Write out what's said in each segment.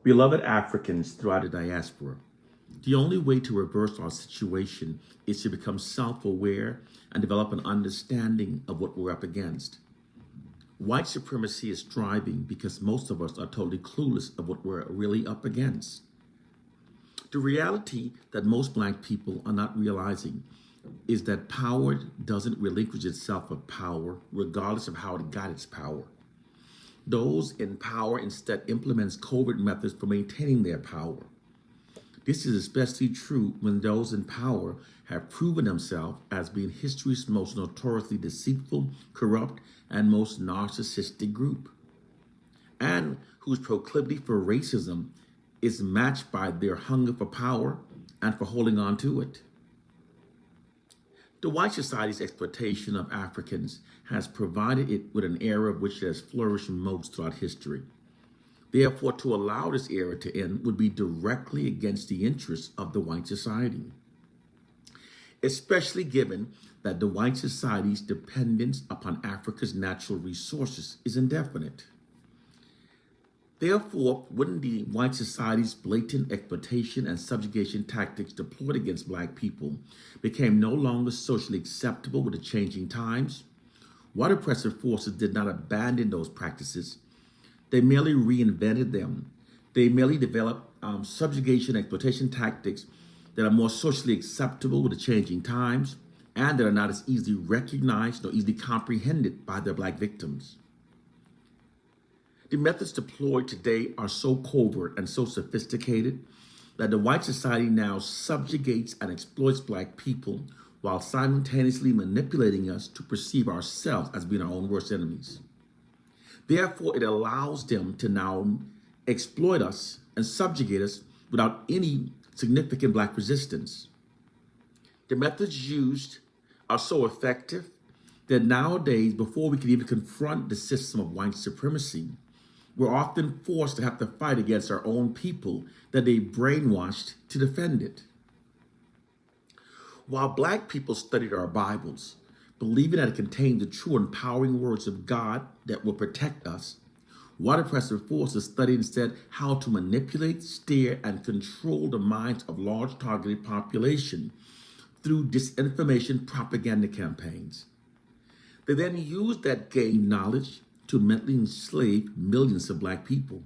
Beloved Africans throughout the diaspora, the only way to reverse our situation is to become self-aware and develop an understanding of what we're up against. White supremacy is thriving because most of us are totally clueless of what we're really up against. The reality that most Black people are not realizing is that power doesn't relinquish itself of power, regardless of how it got its power. Those in power instead implements covert methods for maintaining their power. This is especially true when those in power have proven themselves as being history's most notoriously deceitful, corrupt, and most narcissistic group, and whose proclivity for racism is matched by their hunger for power and for holding on to it. The white society's exploitation of Africans has provided it with an era which has flourished most throughout history. Therefore, to allow this era to end would be directly against the interests of the white society, especially given that the white society's dependence upon Africa's natural resources is indefinite. Therefore, wouldn't the white society's blatant exploitation and subjugation tactics deployed against Black people became no longer socially acceptable with the changing times? White oppressive forces did not abandon those practices. They merely reinvented them. They merely developed subjugation and exploitation tactics that are more socially acceptable with the changing times and that are not as easily recognized nor easily comprehended by their Black victims. The methods deployed today are so covert and so sophisticated that the white society now subjugates and exploits Black people while simultaneously manipulating us to perceive ourselves as being our own worst enemies. Therefore, it allows them to now exploit us and subjugate us without any significant Black resistance. The methods used are so effective that nowadays, before we can even confront the system of white supremacy, we're often forced to have to fight against our own people that they brainwashed to defend it. While Black people studied our Bibles, believing that it contained the true empowering words of God that will protect us, white oppressive forces studied instead how to manipulate, steer, and control the minds of large targeted population through disinformation propaganda campaigns. They then used that gained knowledge to mentally enslave millions of Black people.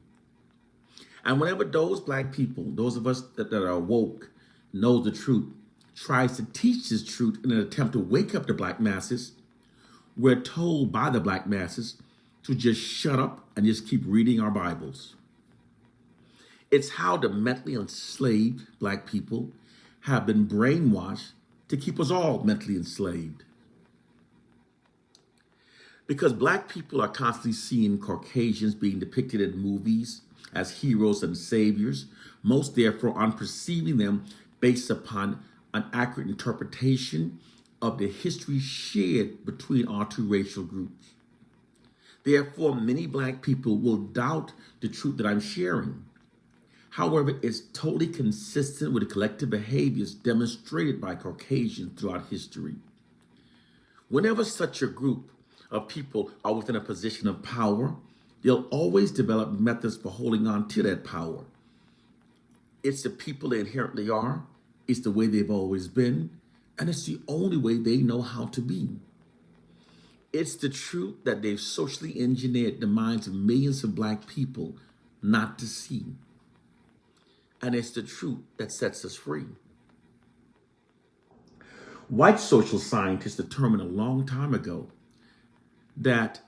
And whenever those Black people, those of us that are woke, know the truth, tries to teach this truth in an attempt to wake up the Black masses, we're told by the Black masses to just shut up and just keep reading our Bibles. It's how the mentally enslaved Black people have been brainwashed to keep us all mentally enslaved. Because Black people are constantly seeing Caucasians being depicted in movies as heroes and saviors, most therefore on perceiving them based upon an accurate interpretation of the history shared between our two racial groups. Therefore, many Black people will doubt the truth that I'm sharing. However, it's totally consistent with the collective behaviors demonstrated by Caucasians throughout history. Whenever such a group of people are within a position of power, they'll always develop methods for holding on to that power. It's the people they inherently are, it's the way they've always been, and it's the only way they know how to be. It's the truth that they've socially engineered the minds of millions of Black people not to see. And it's the truth that sets us free. White social scientists determined a long time ago that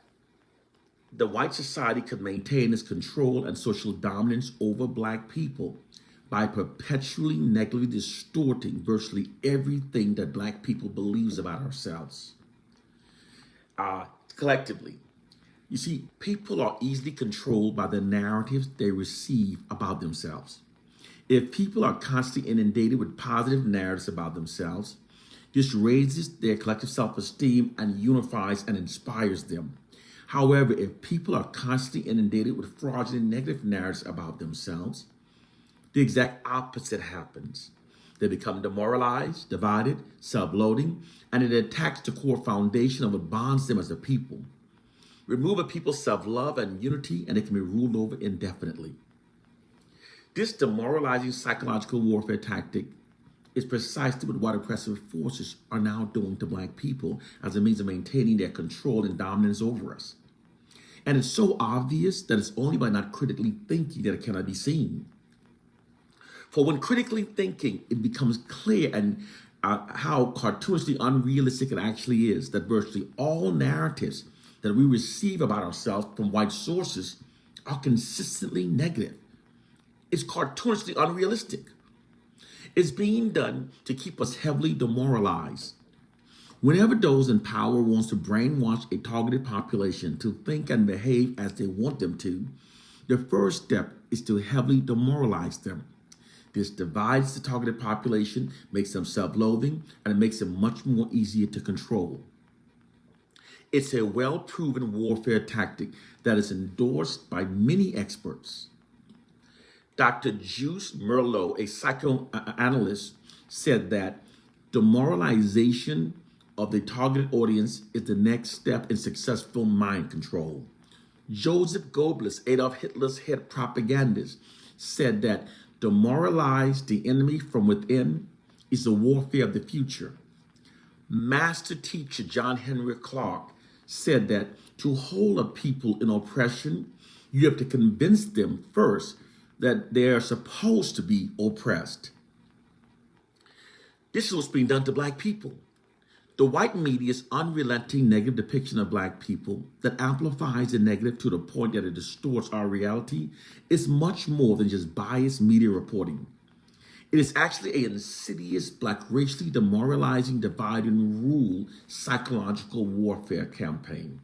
the white society could maintain its control and social dominance over Black people by perpetually negatively distorting virtually everything that Black people believes about ourselves. Collectively, you see, people are easily controlled by the narratives they receive about themselves. If people are constantly inundated with positive narratives about themselves, this raises their collective self-esteem and unifies and inspires them. However, if people are constantly inundated with fraudulent negative narratives about themselves, the exact opposite happens. They become demoralized, divided, self-loathing, and it attacks the core foundation of what bonds them as a people. Remove a people's self-love and unity, and it can be ruled over indefinitely. This demoralizing psychological warfare tactic is precisely what white oppressive forces are now doing to black people as a means of maintaining their control and dominance over us. And it's so obvious that it's only by not critically thinking that it cannot be seen. For when critically thinking, it becomes clear and how cartoonishly unrealistic it actually is that virtually all narratives that we receive about ourselves from white sources are consistently negative. It's cartoonishly unrealistic. It's being done to keep us heavily demoralized. Whenever those in power wants to brainwash a targeted population to think and behave as they want them to, the first step is to heavily demoralize them. This divides the targeted population, makes them self-loathing, and it makes them much more easier to control. It's a well-proven warfare tactic that is endorsed by many experts. Dr. Juice Merlot, a psychoanalyst, said that demoralization of the targeted audience is the next step in successful mind control. Joseph Goebbels, Adolf Hitler's head propagandist, said that demoralize the enemy from within is the warfare of the future. Master teacher John Henry Clark said that to hold a people in oppression, you have to convince them first that they are supposed to be oppressed. This is what's being done to black people. The white media's unrelenting negative depiction of black people that amplifies the negative to the point that it distorts our reality is much more than just biased media reporting. It is actually an insidious, black racially demoralizing, divide and rule psychological warfare campaign.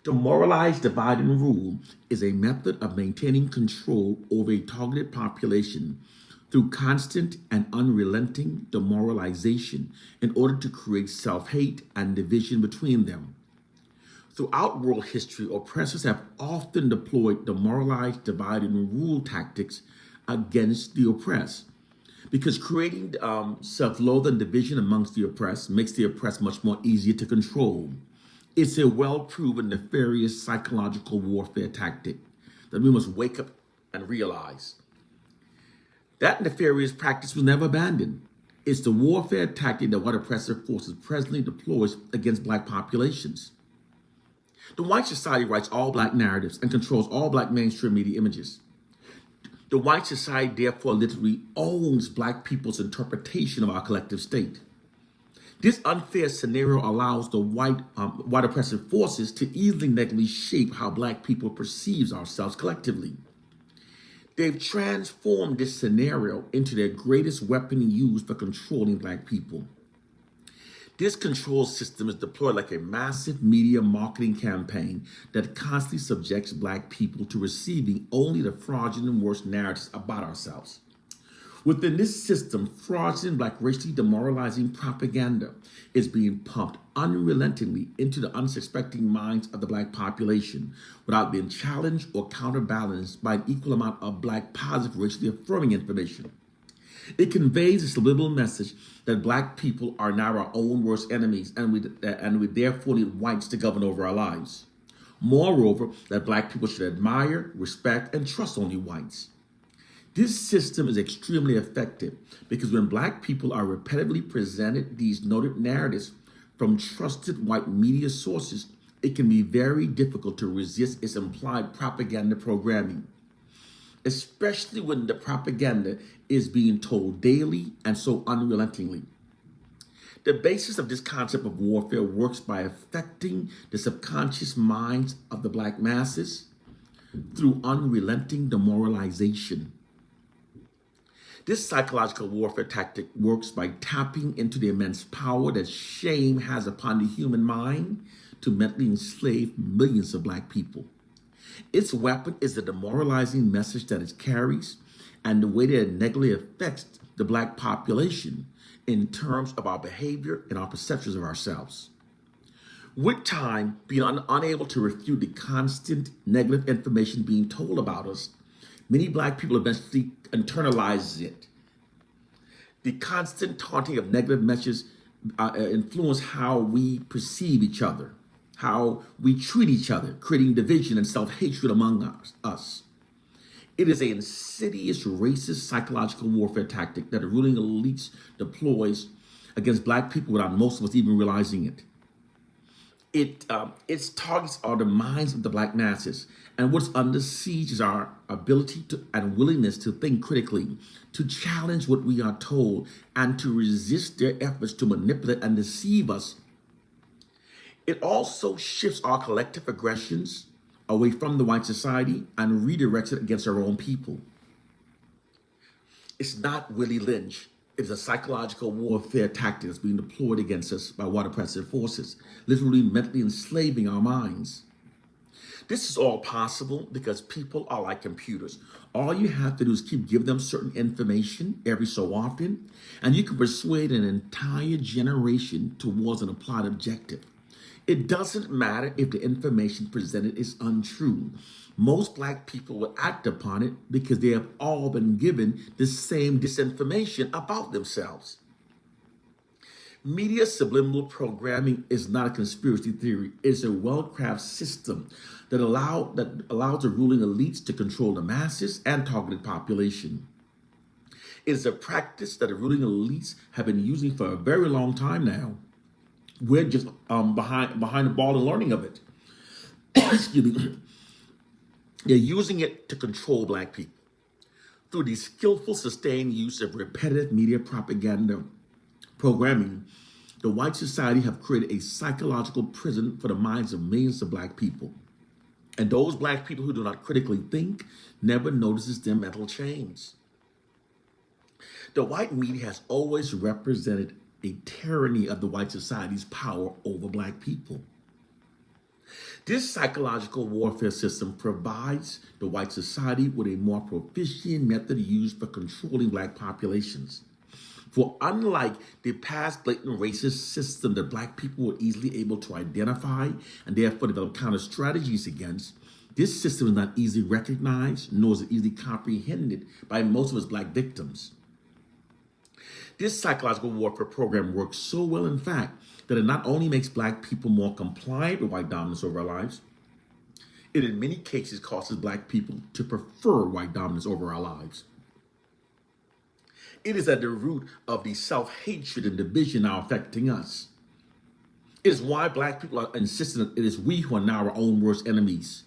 Demoralize, divide, and rule is a method of maintaining control over a targeted population through constant and unrelenting demoralization in order to create self-hate and division between them. Throughout world history, oppressors have often deployed demoralize, divide, and rule tactics against the oppressed, because creating self-loathing and division amongst the oppressed makes the oppressed much more easier to control. It's a well-proven nefarious psychological warfare tactic that we must wake up and realize. That nefarious practice was never abandoned. It's the warfare tactic that white oppressive forces presently deploys against black populations. The white society writes all black narratives and controls all black mainstream media images. The white society therefore literally owns black people's interpretation of our collective state. This unfair scenario allows the white oppressive forces to easily negatively shape how black people perceive ourselves collectively. They've transformed this scenario into their greatest weapon used for controlling black people. This control system is deployed like a massive media marketing campaign that constantly subjects black people to receiving only the fraudulent and worst narratives about ourselves. Within this system, fraudulent, black racially demoralizing propaganda is being pumped unrelentingly into the unsuspecting minds of the black population without being challenged or counterbalanced by an equal amount of black positive, racially affirming information. It conveys a subliminal message that black people are now our own worst enemies and we therefore need whites to govern over our lives. Moreover, that black people should admire, respect, and trust only whites. This system is extremely effective because when black people are repetitively presented these noted narratives from trusted white media sources, it can be very difficult to resist its implied propaganda programming, especially when the propaganda is being told daily and so unrelentingly. The basis of this concept of warfare works by affecting the subconscious minds of the black masses through unrelenting demoralization. This psychological warfare tactic works by tapping into the immense power that shame has upon the human mind to mentally enslave millions of black people. Its weapon is the demoralizing message that it carries and the way that it negatively affects the black population in terms of our behavior and our perceptions of ourselves. With time, being unable to refute the constant negative information being told about us, many black people eventually internalize it. The constant taunting of negative messages influence how we perceive each other, how we treat each other, creating division and self-hatred among us. It is an insidious racist psychological warfare tactic that the ruling elites deploys against black people without most of us even realizing it. Its targets are the minds of the black masses, and what's under siege is our ability to and willingness to think critically, to challenge what we are told, and to resist their efforts to manipulate and deceive us. It also shifts our collective aggressions away from the white society and redirects it against our own people. It's not Willie Lynch. It is a psychological warfare tactic that's being deployed against us by white oppressive forces, literally mentally enslaving our minds. This is all possible because people are like computers. All you have to do is keep giving them certain information every so often, and you can persuade an entire generation towards an applied objective. It doesn't matter if the information presented is untrue. Most black people will act upon it because they have all been given the same disinformation about themselves. Media subliminal programming is not a conspiracy theory. It's a well-crafted system that allows the ruling elites to control the masses and targeted population. It is a practice that the ruling elites have been using for a very long time now. We're just behind the ball and learning of it. Excuse me. They're using it to control black people through the skillful, sustained use of repetitive media propaganda programming. The white society have created a psychological prison for the minds of millions of black people. And those black people who do not critically think never notices their mental chains. The white media has always represented a tyranny of the white society's power over black people. This psychological warfare system provides the white society with a more proficient method used for controlling black populations. For unlike the past blatant racist system that black people were easily able to identify and therefore develop counter strategies against, this system is not easily recognized, nor is it easily comprehended by most of its black victims. This psychological warfare program works so well, in fact, that it not only makes black people more compliant with white dominance over our lives, it in many cases causes black people to prefer white dominance over our lives. It is at the root of the self-hatred and division now affecting us. It is why black people are insisting that it is we who are now our own worst enemies.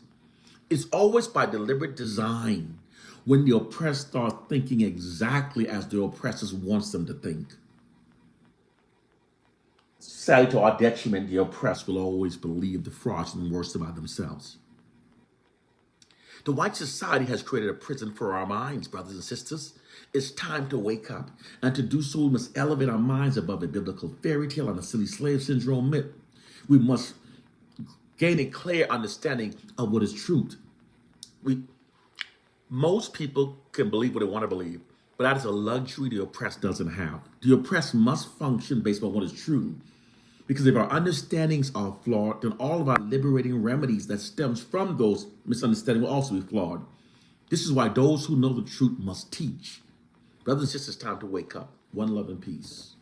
It's always by deliberate design when the oppressed start thinking exactly as the oppressors wants them to think. Sadly, to our detriment, the oppressed will always believe the fraudulent worst about themselves. The white society has created a prison for our minds, brothers and sisters. It's time to wake up, and to do so, we must elevate our minds above a biblical fairy tale and a silly slave syndrome myth. We must gain a clear understanding of what is truth. Most people can believe what they want to believe, but that is a luxury the oppressed doesn't have. The oppressed must function based on what is true. Because if our understandings are flawed, then all of our liberating remedies that stems from those misunderstandings will also be flawed. This is why those who know the truth must teach. Brothers and sisters, it's time to wake up. One love and peace.